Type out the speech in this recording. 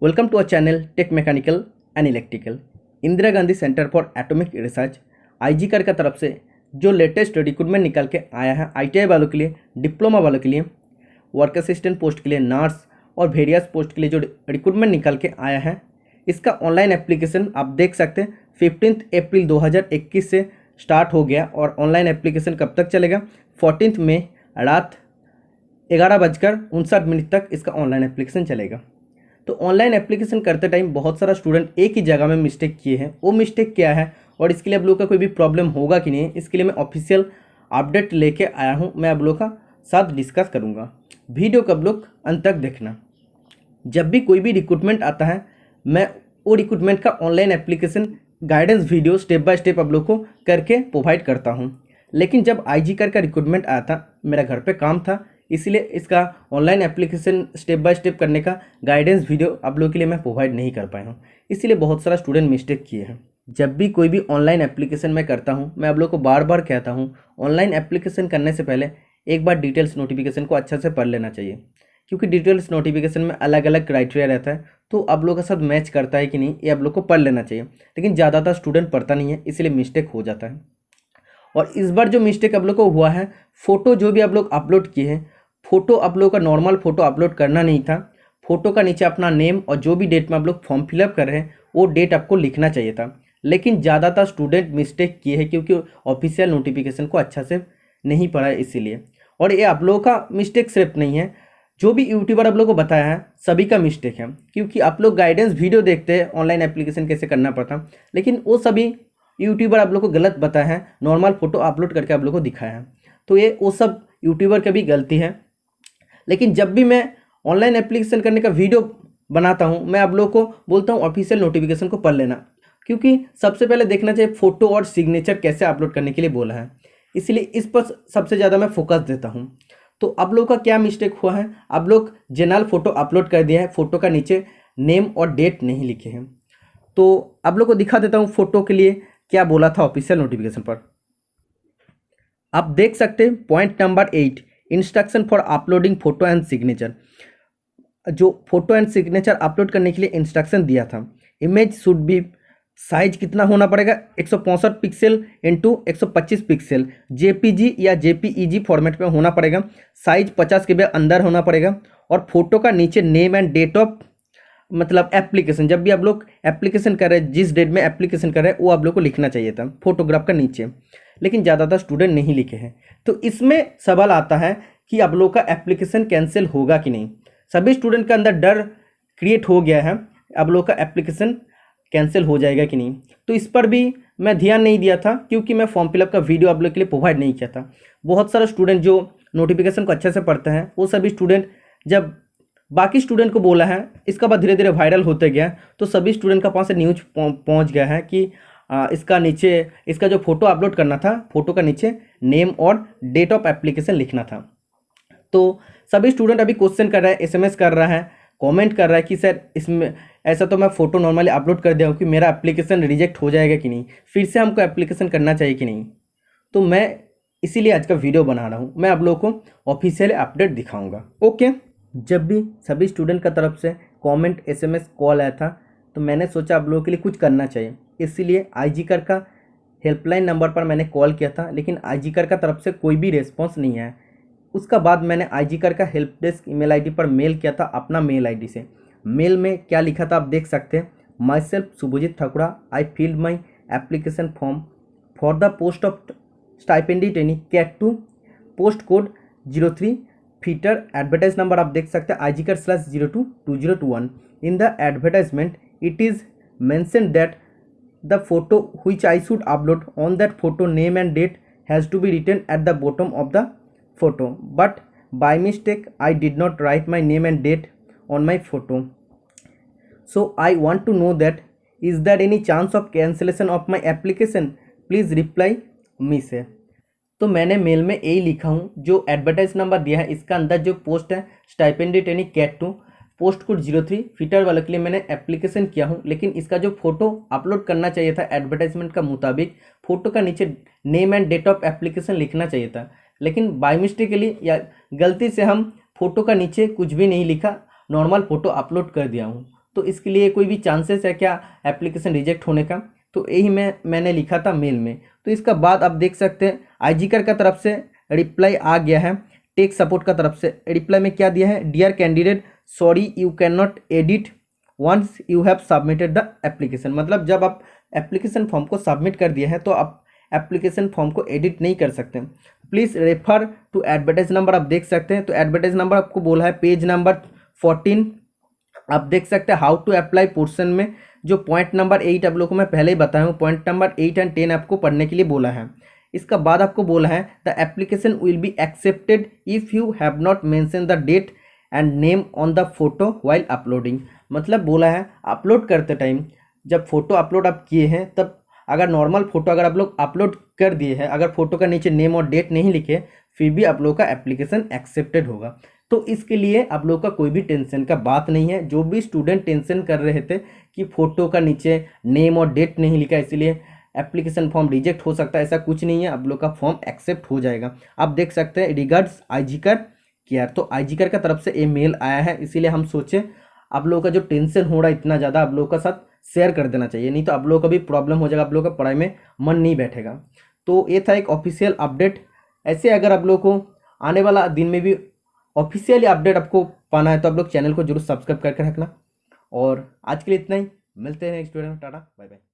Welcome to our channel tech mechanical and electrical. Indira Gandhi centre for atomic research IGCAR का तरफ से जो latest recruitment निकाल के आया है आईटीआई वालों के लिए, डिप्लोमा वालों के लिए, वर्क असिस्टेंट पोस्ट के लिए, नर्स और वेरियस पोस्ट के लिए जो रिक्रूटमेंट निकाल के आया है, इसका ऑनलाइन एप्लीकेशन आप देख सकते हैं 15 अप्रैल 2021 से स्टार्ट हो गया और ऑनलाइन एप्लीकेशन कब तक चलेगा? 14 मई रात 11:59 तक इसका ऑनलाइन एप्लीकेशन चलेगा। तो ऑनलाइन एप्लीकेशन करते टाइम बहुत सारा स्टूडेंट एक ही जगह में मिस्टेक किए हैं। वो मिस्टेक क्या है और इसके लिए आप लोग का कोई भी प्रॉब्लम होगा कि नहीं, इसके लिए मैं ऑफिशियल अपडेट लेके आया हूँ। मैं आप लोग का साथ डिस्कस करूँगा। वीडियो को आप लोग अंत तक देखना। जब भी कोई भी रिक्रूटमेंट आता है मैं वो रिक्रूटमेंट का online application guidance video step by step आप लोग को करके प्रोवाइड करता हूँ। लेकिन जब आईजीकार का रिक्रूटमेंट आया था, मेरा घर पे काम था, इसलिए इसका online application step by step करने का गाइडेंस वीडियो आप लोगों के लिए मैं प्रोवाइड नहीं कर पाया हूँ। इसीलिए बहुत सारा स्टूडेंट मिस्टेक किए हैं। जब भी कोई भी ऑनलाइन एप्लीकेशन मैं करता हूँ, मैं आप लोग को बार बार कहता हूँ, ऑनलाइन एप्लीकेशन करने से पहले एक बार डिटेल्स नोटिफिकेशन को अच्छा से पढ़ लेना चाहिए, क्योंकि डिटेल्स नोटिफिकेशन में अलग अलग क्राइटेरिया रहता है। तो आप लोग का साथ मैच करता है कि नहीं, ये आप लोग को पढ़ लेना चाहिए। लेकिन ज़्यादातर स्टूडेंट पढ़ता नहीं है, इसलिए मिस्टेक हो जाता है। और इस बार जो मिस्टेक आप लोग को हुआ है, फ़ोटो जो भी आप लोग अपलोड किए हैं, फ़ोटो आप लोग का नॉर्मल फ़ोटो अपलोड करना नहीं था। फ़ोटो का नीचे अपना नेम और जो भी डेट में आप लोग फॉर्म फिलअप कर रहे हैं वो डेट आपको लिखना चाहिए था। लेकिन ज़्यादातर स्टूडेंट मिस्टेक किए हैं क्योंकि ऑफिशियल नोटिफिकेशन को अच्छा से नहीं पढ़ा है, इसीलिए। और ये आप लोगों का मिस्टेक सिर्फ नहीं है, जो भी यूट्यूबर आप लोग को बताया है सभी का मिस्टेक है। क्योंकि आप लोग गाइडेंस वीडियो देखते हैं ऑनलाइन एप्लीकेशन कैसे करना पड़ता, लेकिन वो सभी यूट्यूबर आप लोग को गलत बताया है, नॉर्मल फ़ोटो अपलोड करके आप लोग को दिखाया है। तो ये वो सब यूट्यूबर की भी गलती है। लेकिन जब भी मैं ऑनलाइन एप्लीकेशन करने का वीडियो बनाता हूँ, मैं आप लोग को बोलता हूँ ऑफिशियल नोटिफिकेशन को पढ़ लेना, क्योंकि सबसे पहले देखना चाहिए फ़ोटो और सिग्नेचर कैसे अपलोड करने के लिए बोला है। इसलिए इस पर सबसे ज़्यादा मैं फोकस देता हूँ। तो आप लोग का क्या मिस्टेक हुआ है, आप लोग जनरल फ़ोटो अपलोड कर दिया है, फ़ोटो का नीचे नेम और डेट नहीं लिखे हैं। तो आप लोग को दिखा देता हूँ फ़ोटो के लिए क्या बोला था ऑफिशियल नोटिफिकेशन पर। आप देख सकते हैं point number 8, instruction for uploading photo and signature. जो फोटो एंड सिग्नेचर अपलोड करने के लिए इंस्ट्रक्शन दिया था, इमेज शुड बी साइज कितना होना पड़ेगा, 165 पिक्सल इंटू 125 पिक्सल, जेपीजी या जेपीईजी फॉर्मेट में होना पड़ेगा। साइज 50 के भी अंदर होना पड़ेगा। और फोटो का नीचे नेम एंड डेट ऑफ मतलब एप्लीकेशन, जब भी आप लोग एप्लीकेशन कर रहे हैं, जिस डेट में एप्लीकेशन कर रहे हैं वो आप लोग को लिखना चाहिए था फोटोग्राफ का नीचे। लेकिन ज़्यादातर स्टूडेंट नहीं लिखे हैं। तो इसमें सवाल आता है कि आप लोग का एप्लीकेशन कैंसिल होगा कि नहीं। सभी स्टूडेंट के अंदर डर क्रिएट हो गया है, आप लोग का एप्लीकेशन कैंसिल हो जाएगा कि नहीं। तो इस पर भी मैं ध्यान नहीं दिया था, क्योंकि मैं फॉर्म फिलअप का वीडियो आप लोग के लिए प्रोवाइड नहीं किया था। बहुत सारे स्टूडेंट जो नोटिफिकेशन को अच्छे से पढ़ते हैं, वो सभी स्टूडेंट जब बाकी स्टूडेंट को बोला है, इसका बाद धीरे धीरे वायरल होते गया, तो सभी स्टूडेंट का पास न्यूज पहुंच गया है कि इसका नीचे इसका जो फोटो अपलोड करना था, फोटो का नीचे नेम और डेट ऑफ एप्लीकेशन लिखना था। तो सभी स्टूडेंट अभी क्वेश्चन कर रहा है, एसएमएस कर रहा है, कमेंट कर रहा है कि सर इसमें ऐसा तो मैं फ़ोटो नॉर्मली अपलोड कर दिया हूँ कि मेरा एप्लीकेशन रिजेक्ट हो जाएगा कि नहीं, फिर से हमको एप्लीकेशन करना चाहिए कि नहीं। तो मैं इसीलिए आज का वीडियो बना रहा हूँ, मैं आप लोगों को ऑफिशियल अपडेट दिखाऊँगा। ओके। जब भी सभी स्टूडेंट का तरफ से कमेंट, एसएमएस, कॉल आया था, तो मैंने सोचा आप लोगों के लिए कुछ करना चाहिए। इसीलिए आईजीकार का हेल्पलाइन नंबर पर मैंने कॉल किया था, लेकिन आईजीकार का तरफ से कोई भी रिस्पांस नहीं आया। उसका बाद मैंने आईजीकार का हेल्प डेस्क ईमेल आईडी पर मेल किया था, अपना मेल आईडी से। मेल में क्या लिखा था आप देख सकते हैं, myself Shubhajit Thakura, I filled my application form for the post of stipendiary training cat 2, post code 03 fitter. Advertise number आप देख सकते हैं IGCAR/02-2021। In the advertisement it is mention that the photo which I should upload on that photo name and date has to be written at the bottom of the photo, but by mistake I did not write my name and date on my photo, so I want to know that is there any chance of cancellation of my application, please reply me से। तो मैंने mail में यही लिखा हूँ, जो advertise number दिया है इसका अंदर जो पोस्ट है stipendiary training cat 2, post code 03 fitter वाले के लिए मैंने एप्लीकेशन किया हूँ। लेकिन इसका जो फोटो अपलोड करना चाहिए था एडवर्टाइजमेंट का मुताबिक, फोटो का नीचे name and date of application लिखना चाहिए था। लेकिन बाय मिस्टेकली या गलती से हम फोटो का नीचे कुछ भी नहीं लिखा, नॉर्मल फ़ोटो अपलोड कर दिया हूँ। तो इसके लिए कोई भी चांसेस है क्या एप्लीकेशन रिजेक्ट होने का? तो यही मैंने लिखा था मेल में। तो इसका बाद आप देख सकते हैं IGCAR का तरफ से रिप्लाई आ गया है। टेक सपोर्ट का तरफ से रिप्लाई में क्या दिया है, dear candidate sorry you can not edit once you have submitted the application. मतलब जब आप एप्लीकेशन फॉर्म को सबमिट कर दिया है तो आप एप्लीकेशन फॉर्म को एडिट नहीं कर सकते। Please refer to advertise number, आप देख सकते हैं। तो एडवर्टाइज नंबर आपको बोला है पेज नंबर 14। आप देख सकते हैं हाउ टू अप्लाई पोर्शन में जो पॉइंट नंबर 8 आप लोगों को मैं पहले ही बताया हूँ, पॉइंट नंबर 8 एंड 10 आपको पढ़ने के लिए बोला है। इसका बाद आपको बोला है the application will be accepted if you have not mention the date and name on the photo while uploading. मतलब बोला है अपलोड करते टाइम जब फोटो अपलोड आप किए हैं तब अगर नॉर्मल फोटो अगर आप लोग अपलोड कर दिए हैं, अगर फोटो का नीचे नेम और डेट नहीं लिखे फिर भी आप लोग का एप्लीकेशन एक्सेप्टेड होगा। तो इसके लिए आप लोग का कोई भी टेंशन का बात नहीं है। जो भी स्टूडेंट टेंशन कर रहे थे कि फ़ोटो का नीचे नेम और डेट नहीं लिखा इसलिए एप्लीकेशन फॉर्म रिजेक्ट हो सकता है, ऐसा कुछ नहीं है। आप लोग का फॉर्म एक्सेप्ट हो जाएगा। आप देख सकते हैं रिगार्ड्स IGCAR केयर। तो IGCAR का तरफ से ये मेल आया है, इसीलिए हम सोचे आप लोगों का जो टेंशन हो रहा है इतना ज़्यादा आप लोगों का साथ शेयर कर देना चाहिए, नहीं तो आप लोगों का भी प्रॉब्लम हो जाएगा, आप लोगों का पढ़ाई में मन नहीं बैठेगा। तो ये था एक ऑफिशियल अपडेट। ऐसे अगर आप लोगों को आने वाला दिन में भी ऑफिशियली अपडेट आपको पाना है तो आप लोग चैनल को जरूर सब्सक्राइब करके रखना। और आज के लिए इतना ही, मिलते हैं नेक्स्ट वीडियो में। Tata bye bye.